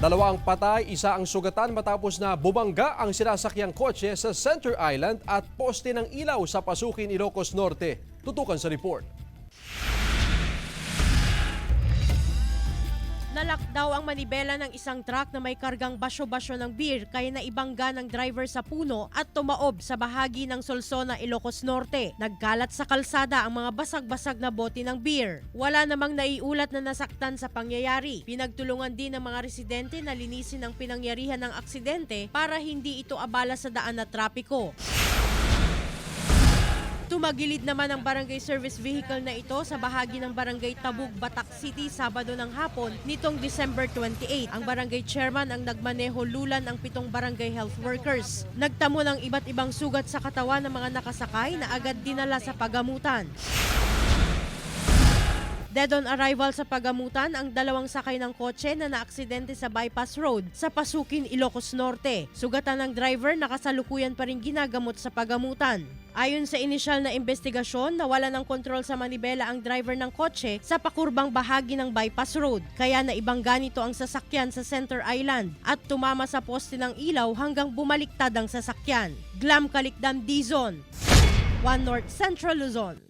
Dalawa ang patay, isa ang sugatan matapos na bumangga ang sinasakyang kotse sa Center Island at poste ng ilaw sa Pasukin, Ilocos Norte. Tutukan sa report. Nalakdaw ang manibela ng isang truck na may kargang basyo-basyo ng beer kaya naibangga ng driver sa puno at tumaob sa bahagi ng Solsona, Ilocos Norte. Nagkalat sa kalsada ang mga basag-basag na bote ng beer. Wala namang naiulat na nasaktan sa pangyayari. Pinagtulungan din ng mga residente na linisin ang pinangyarihan ng aksidente para hindi ito abala sa daan na trapiko. Tumagilid naman ang barangay service vehicle na ito sa bahagi ng barangay Tabug, Batac City, Sabado ng hapon nitong December 28. Ang barangay chairman ang nagmaneho lulan ang 7 barangay health workers. Nagtamo ng iba't ibang sugat sa katawan ng mga nakasakay na agad dinala sa pagamutan. Dead on arrival sa pagamutan ang 2 sakay ng kotse na naaksidente sa bypass road sa Pasukin, Ilocos Norte. Sugatan ng driver na kasalukuyan pa rin ginagamot sa pagamutan. Ayon sa inisyal na investigasyon, nawala ng kontrol sa manibela ang driver ng kotse sa pakurbang bahagi ng bypass road. Kaya naibangga nito ang sasakyan sa Center Island at tumama sa poste ng ilaw hanggang bumaliktad ang sasakyan. Glam Kalikdam, Dizon, One North Central Luzon.